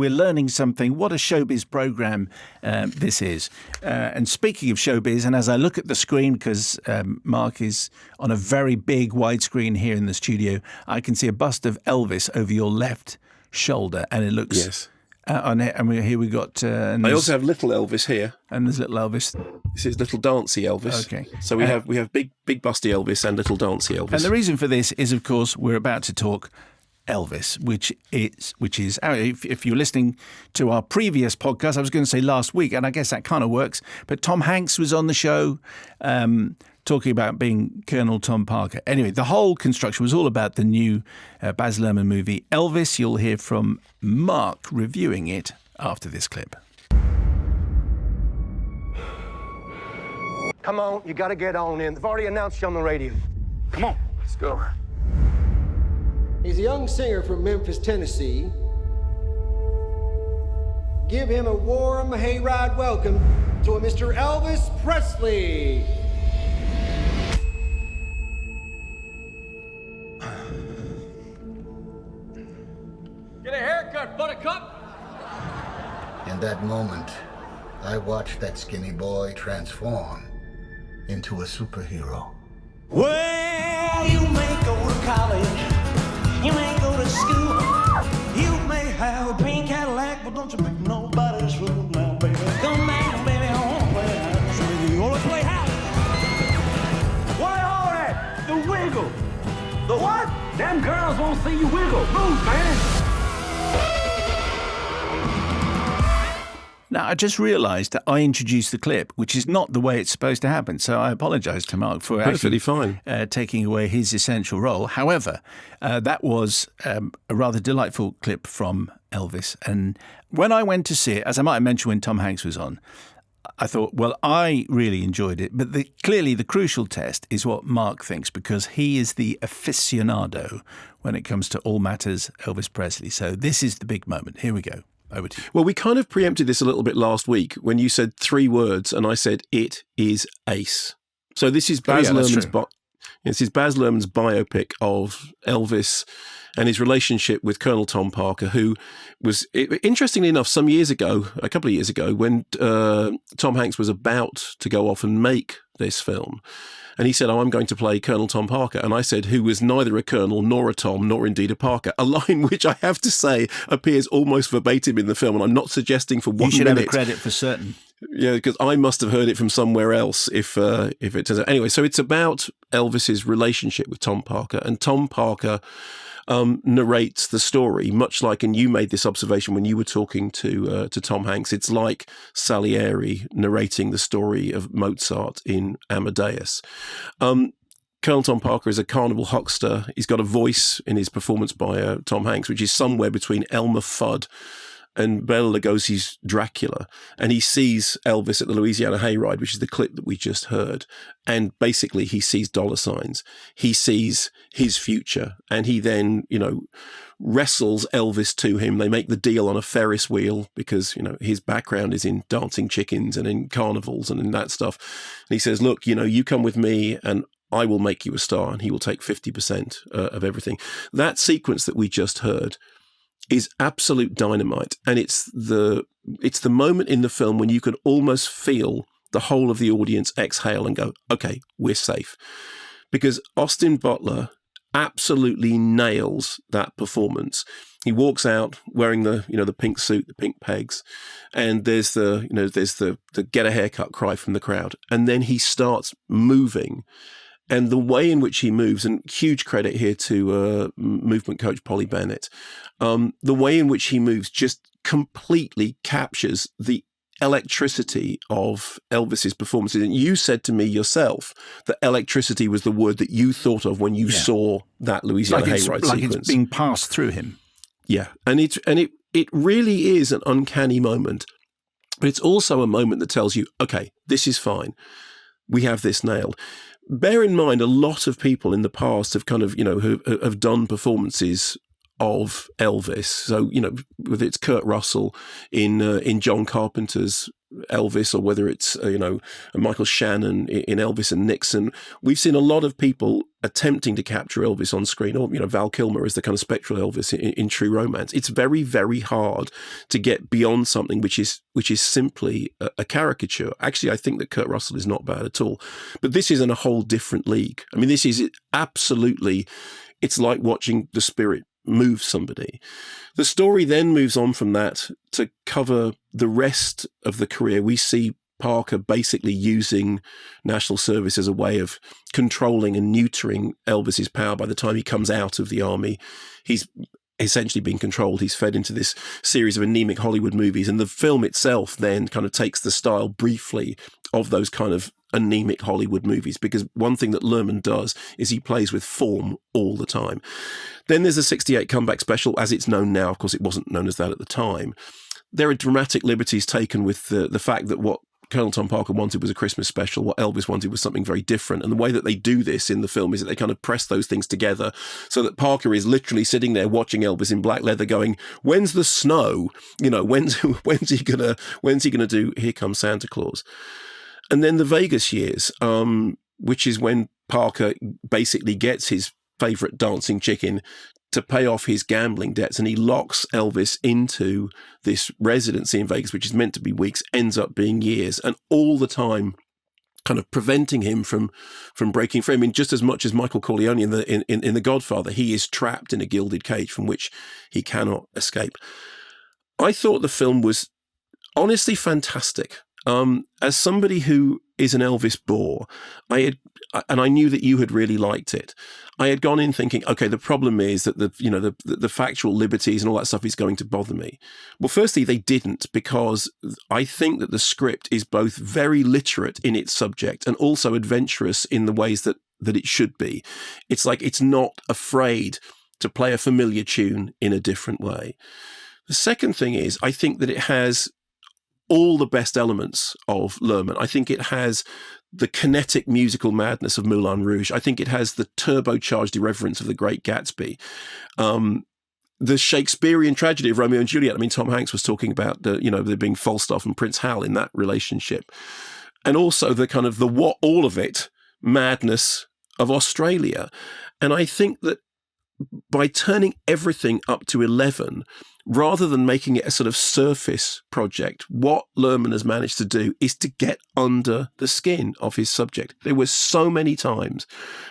we're learning something. What a showbiz program this is. And speaking of showbiz, and as I look at the screen, because Mark is on a very big widescreen here in the studio, I can see a bust of Elvis over your left shoulder, and it looks... Yes. Here we got... I also have little Elvis here. And there's little Elvis. This is little dancey Elvis. Okay. So we have big busty Elvis and little dancey Elvis. And the reason for this is, of course, we're about to talk Elvis, which is if you're listening to our previous podcast, I was going to say last week, and I guess that kind of works, but Tom Hanks was on the show talking about being Colonel Tom Parker. Anyway, the whole construction was all about the new Baz Luhrmann movie Elvis. You'll hear from Mark reviewing it after this clip. Come on, you gotta get on in. They've already announced you on the radio. Come on, let's go. He's a young singer from Memphis, Tennessee. Give him a warm hayride welcome to a Mr. Elvis Presley. Get a haircut, buttercup. In that moment, I watched that skinny boy transform into a superhero. Well, you may go to college, you may go to school, you may have a pink Cadillac, but don't you pick nobody's fool now, baby. Come back, baby, home, play house. You wanna play house? What all that? The wiggle. The what? Them girls won't see you wiggle. Move, man. Now, I just realised that I introduced the clip, which is not the way it's supposed to happen. So I apologise to Mark for Perfectly fine. Taking away his essential role. However, that was a rather delightful clip from Elvis. And when I went to see it, as I might have mentioned when Tom Hanks was on, I thought, well, I really enjoyed it. But clearly the crucial test is what Mark thinks, because he is the aficionado when it comes to all matters Elvis Presley. So this is the big moment. Here we go. Over to you. Well, we kind of preempted this a little bit last week when you said 3 words and I said, it is ace. So this is Baz Luhrmann's biopic of Elvis and his relationship with Colonel Tom Parker, who was, interestingly enough, a couple of years ago, when Tom Hanks was about to go off and make this film. And he said, I'm going to play Colonel Tom Parker. And I said, who was neither a colonel nor a Tom, nor indeed a Parker. A line which I have to say appears almost verbatim in the film. And I'm not suggesting for 1 minute. You should have a credit for certain. Yeah, because I must have heard it from somewhere else if it turns out. Anyway, so it's about Elvis's relationship with Tom Parker. And Tom Parker narrates the story, much like, and you made this observation when you were talking to Tom Hanks, it's like Salieri narrating the story of Mozart in Amadeus. Colonel Tom Parker is a carnival huckster. He's got a voice in his performance by Tom Hanks, which is somewhere between Elmer Fudd and Bela Lugosi's Dracula, and he sees Elvis at the Louisiana Hayride, which is the clip that we just heard, and basically he sees dollar signs. He sees his future, and he then, wrestles Elvis to him. They make the deal on a Ferris wheel because, his background is in dancing chickens and in carnivals and in that stuff. And he says, look, you come with me and I will make you a star, and he will take 50% of everything. That sequence that we just heard is absolute dynamite, and it's the moment in the film when you can almost feel the whole of the audience exhale and go, okay, we're safe, because Austin Butler absolutely nails that performance. He walks out wearing the pink suit, the pink pegs, and there's the get a haircut cry from the crowd, and then he starts moving. And the way in which he moves, and huge credit here to movement coach Polly Bennett, the way in which he moves just completely captures the electricity of Elvis's performances. And you said to me yourself that electricity was the word that you thought of when you saw that Louisiana Hayride sequence. Like it's being passed through him. Yeah, and it really is an uncanny moment, but it's also a moment that tells you, okay, this is fine. We have this nailed. Bear in mind, a lot of people in the past have kind of, have done performances of Elvis. So, whether it's Kurt Russell in John Carpenter's Elvis or whether it's, Michael Shannon in Elvis and Nixon, we've seen a lot of people attempting to capture Elvis on screen, or, Val Kilmer is the kind of spectral Elvis in True Romance. It's very, very hard to get beyond something which is simply a caricature. Actually, I think that Kurt Russell is not bad at all. But this is in a whole different league. I mean, this is absolutely, it's like watching the spirit move somebody. The story then moves on from that to cover the rest of the career. We see Parker basically using national service as a way of controlling and neutering Elvis's power. By the time he comes out of the army, he's essentially being controlled. He's fed into this series of anemic Hollywood movies, and the film itself then kind of takes the style briefly of those kind of anemic Hollywood movies, because one thing that Lerman does is he plays with form all the time. Then there's a 68 comeback special, as it's known now. Of course, it wasn't known as that at the time. There are dramatic liberties taken with the fact that what Colonel Tom Parker wanted was a Christmas special. What Elvis wanted was something very different. And the way that they do this in the film is that they kind of press those things together so that Parker is literally sitting there watching Elvis in black leather going, when's the snow? When's he gonna do Here Comes Santa Claus? And then the Vegas years, which is when Parker basically gets his favorite dancing chicken to pay off his gambling debts, and he locks Elvis into this residency in Vegas, which is meant to be weeks, ends up being years, and all the time kind of preventing him from breaking free. I mean, just as much as Michael Corleone in The Godfather, he is trapped in a gilded cage from which he cannot escape. I thought the film was honestly fantastic. As somebody who is an Elvis bore, I knew that you had really liked it. I had gone in thinking, okay, the problem is that the factual liberties and all that stuff is going to bother me. Well, firstly, they didn't, because I think that the script is both very literate in its subject and also adventurous in the ways that it should be. It's like it's not afraid to play a familiar tune in a different way. The second thing is, I think that it has all the best elements of Lerman. I think it has the kinetic musical madness of Moulin Rouge. I think it has the turbocharged irreverence of The Great Gatsby. The Shakespearean tragedy of Romeo and Juliet. I mean, Tom Hanks was talking about there being Falstaff and Prince Hal in that relationship. And also the kind of all of it madness of Australia. And I think that by turning everything up to 11, rather than making it a sort of surface project, what Lerman has managed to do is to get under the skin of his subject. There were so many times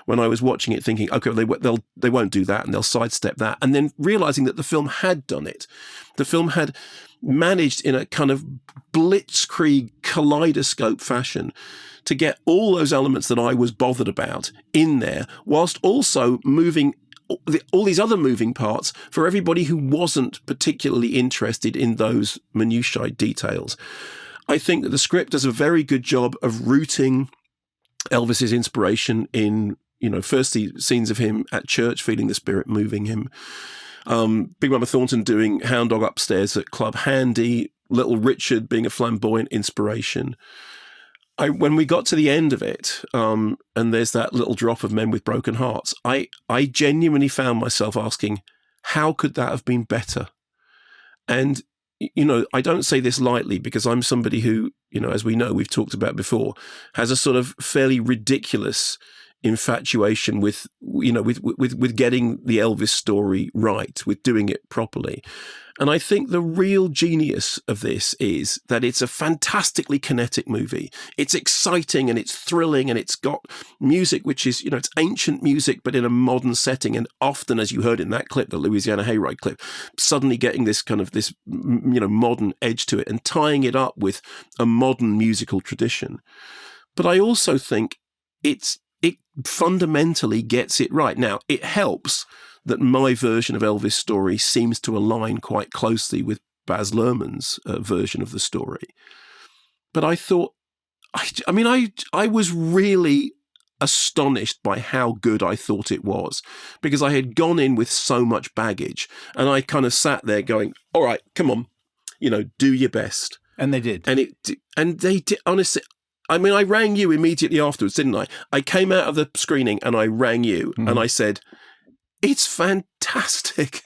when I was watching it thinking, okay, they won't do that and they'll sidestep that. And then realizing that the film had done it. The film had managed in a kind of blitzkrieg kaleidoscope fashion to get all those elements that I was bothered about in there, whilst also moving all these other moving parts for everybody who wasn't particularly interested in those minutiae details. I think that the script does a very good job of rooting Elvis's inspiration in, firstly, scenes of him at church, feeling the spirit moving him. Big Mama Thornton doing Hound Dog upstairs at Club Handy, Little Richard being a flamboyant inspiration. When we got to the end of it, and there's that little drop of Men with Broken Hearts, I genuinely found myself asking, how could that have been better? And, I don't say this lightly, because I'm somebody who, as we know, we've talked about before, has a sort of fairly ridiculous infatuation with getting the Elvis story right, with doing it properly. And I think the real genius of this is that it's a fantastically kinetic movie. It's exciting and it's thrilling, and it's got music which is, it's ancient music, but in a modern setting. And often, as you heard in that clip, the Louisiana Hayride clip, suddenly getting this kind of this, modern edge to it and tying it up with a modern musical tradition. But I also think it fundamentally gets it right. Now, it helps that my version of Elvis' story seems to align quite closely with Baz Luhrmann's version of the story. But I thought, I was really astonished by how good I thought it was, because I had gone in with so much baggage, and I kind of sat there going, all right, come on, do your best. And they did. And they did, honestly. I mean, I rang you immediately afterwards, didn't I? I came out of the screening and I rang you and I said, it's fantastic.